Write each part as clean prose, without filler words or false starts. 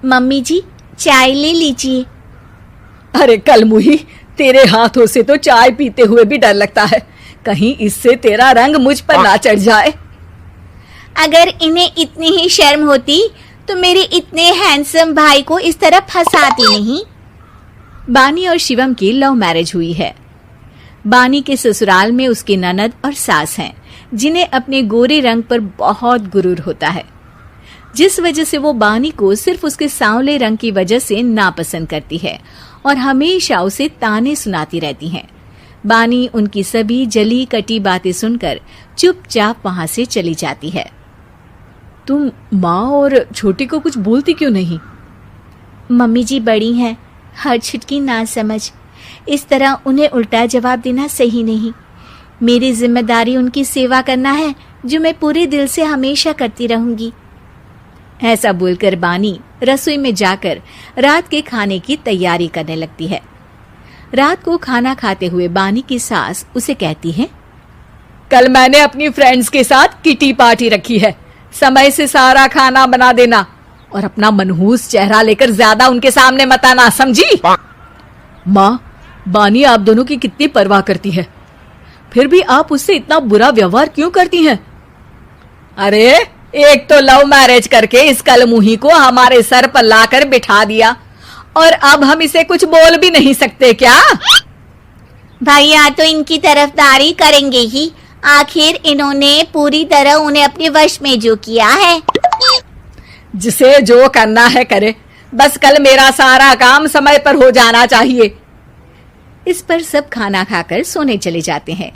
Mummy जी, चाय ले लीजिए। अरे कलमुही, तेरे हाथों से तो चाय पीते हुए भी डर लगता है, कहीं इससे तेरा रंग मुझ पर ना चढ़ जाए। अगर इन्हें इतनी ही शर्म होती तो मेरे इतने हैंडसम भाई को इस तरह फंसाती नहीं। बानी और शिवम की लव मैरिज हुई है। बानी के ससुराल में उसकी ननद और सास हैं, जिन्हें अपने गोरे रंग पर बहुत गुरूर होता है, जिस वजह से वो बानी को सिर्फ उसके सांवले रंग की वजह से नापसंद करती है और हमेशा उसे ताने सुनाती रहती हैं। बानी उनकी सभी जली कटी बातें सुनकर चुपचाप वहां से चली जाती है। तुम माँ और छोटी को कुछ बोलती क्यों नहीं? मम्मी जी बड़ी हैं, हर छुटकी ना समझ, इस तरह उन्हें उल्टा जवाब देना सही नहीं। मेरी जिम्मेदारी उनकी सेवा करना है, जो मैं पूरे दिल से हमेशा करती रहूंगी। ऐसा बोलकर बानी रसोई में जाकर रात के खाने की तैयारी करने लगती है। रात को खाना खाते हुए बानी की सास उसे कहती है, कल मैंने अपनी फ्रेंड्स के साथ किटी पार्टी रखी है, समय से सारा खाना बना देना और अपना मनहूस चेहरा लेकर ज्यादा उनके सामने मत आना, समझी? माँ, बानी आप दोनों की कितनी परवाह करती है, फिर भी आप उससे इतना बुरा व्यवहार क्यों करती हैं? अरे एक तो लव मैरिज करके इस कलमुही को हमारे सर पर लाकर बिठा दिया और अब हम इसे कुछ बोल भी नहीं सकते क्या? भैया तो इनकी तरफदारी करेंगे ही, आखिर इन्होंने पूरी तरह उन्हें अपने वश में जो किया है। जिसे जो करना है करे, बस कल मेरा सारा काम समय पर हो जाना चाहिए। इस पर सब खाना खाकर सोने चले जाते हैं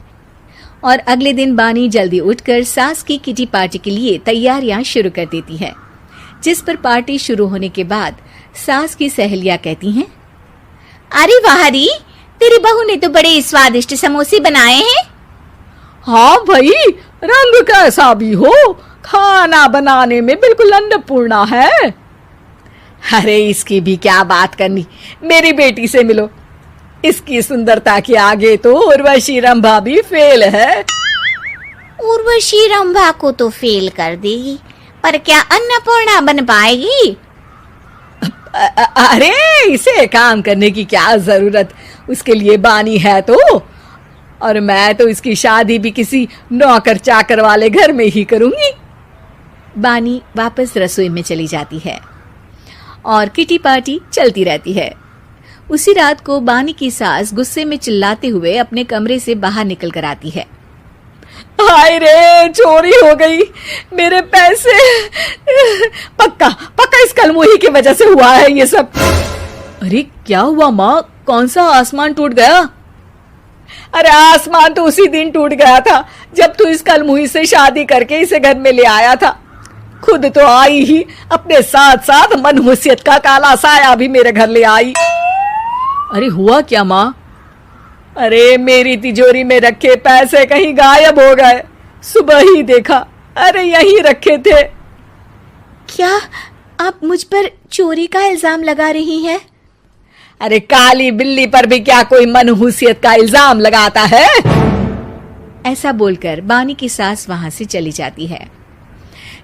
और अगले दिन बानी जल्दी उठकर सास की किटी पार्टी के लिए तैयारियां शुरू कर देती है, जिस पर पार्टी शुरू होने के बाद सास की सहेलियां कहती हैं, अरे वाह री, तेरी बहू ने तो बड़े स्वादिष्ट समोसे बनाए हैं। हाँ भाई, रंग कैसा भी हो, खाना बनाने में बिल्कुल अन्नपूर्णा है। अरे इसकी भी क्या बात करनी, मेरी बेटी से मिलो, इसकी सुंदरता के आगे तो उर्वशी रंभा भी फेल है। उर्वशी रंभा को तो फेल कर देगी, पर क्या अन्नपूर्णा बन पाएगी? अरे इसे काम करने की क्या जरूरत, उसके लिए बानी है तो, और मैं तो इसकी शादी भी किसी नौकर चाकर वाले घर में ही करूंगी। बानी वापस रसोई में चली जाती है और किटी पार्टी चलती रहती है। उसी रात को बानी की सास गुस्से में चिल्लाते हुए अपने कमरे से बाहर निकल कर आती है। हाय रे, चोरी हो गई मेरे पैसे, पक्का पक्का इस कलमुही की वजह से हुआ है ये सब। अरे क्या हुआ माँ, कौन सा आसमान टूट गया? अरे आसमान तो उसी दिन टूट गया था जब तू इस कलमुही से शादी करके इसे घर में ले आया था। खुद तो आई ही, अपने साथ साथ मनहूसियत का काला साया भी मेरे घर ले आई। अरे हुआ क्या माँ? अरे मेरी तिजोरी में रखे पैसे कहीं गायब हो गए, सुबह ही देखा, अरे यहीं रखे थे। क्या आप मुझ पर चोरी का इल्जाम लगा रही हैं? अरे काली बिल्ली पर भी क्या कोई मनहूसियत का इल्जाम लगाता है? ऐसा बोलकर बानी की सास वहां से चली जाती है,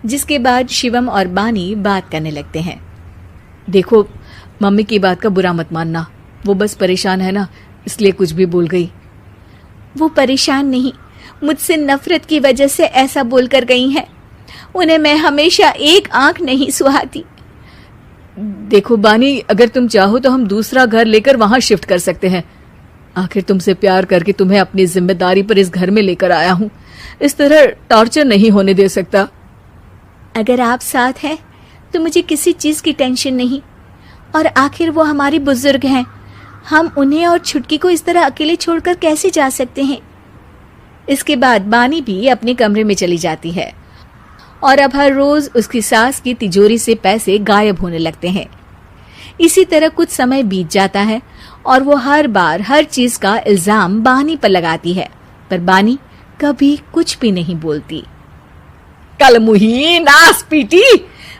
जिसके बाद शिवम और बानी बात करने लगते हैं। देखो मम्मी की बात का बुरा मत मानना, वो बस परेशान है ना, इसलिए कुछ भी बोल गई। वो परेशान नहीं, मुझसे नफरत की वजह से ऐसा बोलकर गई हैं। उन्हें मैं हमेशा एक आंख नहीं सुहाती। देखो बानी, अगर तुम चाहो तो हम दूसरा घर लेकर वहां शिफ्ट कर सकते हैं। आखिर तुमसे प्यार करके तुम्हें अपनी जिम्मेदारी पर इस घर में लेकर आया हूं, इस तरह टॉर्चर नहीं होने दे सकता। अगर आप साथ हैं तो मुझे किसी चीज की टेंशन नहीं, और आखिर वो हमारी बुजुर्ग हैं, हम उन्हें और छुटकी को इस तरह अकेले छोड़कर कैसे जा सकते हैं? इसके बाद बानी भी अपने कमरे में चली जाती है और अब हर रोज उसकी सास की तिजोरी से पैसे गायब होने लगते हैं। इसी तरह कुछ समय बीत जाता है और वो हर बार हर चीज का इल्जाम बानी पर लगाती है, पर बानी कभी कुछ भी नहीं बोलती। कलमुही नास पीटी,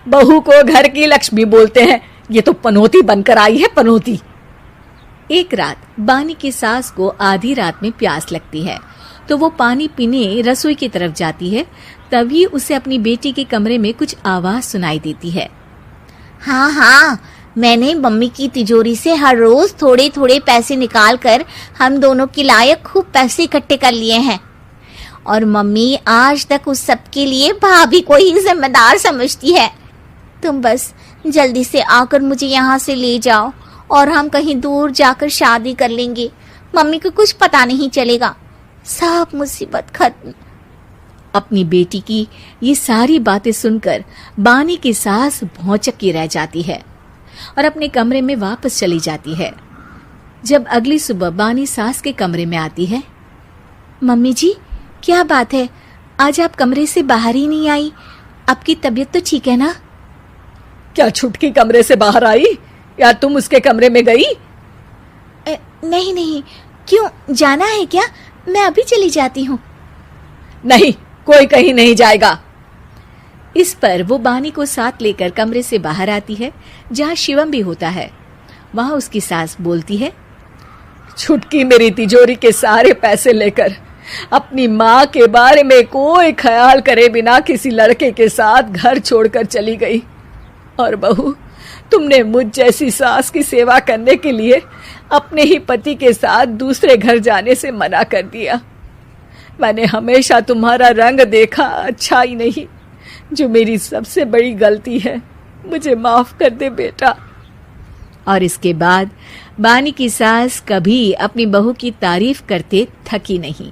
बहू को घर की लक्ष्मी बोलते हैं, ये तो पनौती बनकर आई है, पनौती। एक रात बानी की सास को आधी रात में प्यास लगती है, तो वो पानी पीने रसोई की तरफ जाती है। तभी उसे अपनी बेटी के कमरे में कुछ आवाज सुनाई देती है। हाँ हाँ, मैंने मम्मी की तिजोरी से हर रोज थोड़े थोड़े पैसे निकाल कर हम दोनों के लायक खूब पैसे इकट्ठे कर लिए हैं। और मम्मी आज तक उस सब के लिए भाभी को ही जिम्मेदार समझती है। तुम बस जल्दी से आकर मुझे यहाँ से ले जाओ और हम कहीं दूर जाकर शादी कर लेंगे। मम्मी को कुछ पता नहीं चलेगा, सब मुसीबत खत्म। अपनी बेटी की ये सारी बातें सुनकर बानी की सास भौंचक्की रह जाती है और अपने कमरे में वापस चली जाती है। जब अगली सुबह बानी सास के कमरे में आती है, मम्मी जी, क्या बात है, आज आप कमरे से बाहर ही नहीं आई? आपकी तबीयत तो ठीक है ना? क्या छुटकी कमरे से बाहर आई या तुम उसके कमरे में गई? नहीं नहीं, क्यों, जाना है क्या? मैं अभी चली जाती हूँ। नहीं, कोई कहीं नहीं जाएगा। इस पर वो बानी को साथ लेकर कमरे से बाहर आती है, जहाँ शिवम भी होता है। वहां उसकी सास बोलती है, छुटकी मेरी तिजोरी के सारे पैसे लेकर अपनी माँ के बारे में कोई ख्याल करे बिना किसी लड़के के साथ घर छोड़कर चली गई। और बहू, तुमने मुझ जैसी सास की सेवा करने के लिए अपने ही पति के साथ दूसरे घर जाने से मना कर दिया। मैंने हमेशा तुम्हारा रंग देखा, अच्छा ही नहीं, जो मेरी सबसे बड़ी गलती है। मुझे माफ कर दे बेटा। और इसके बाद बानी की सास कभी अपनी बहू की तारीफ करते थकी नहीं।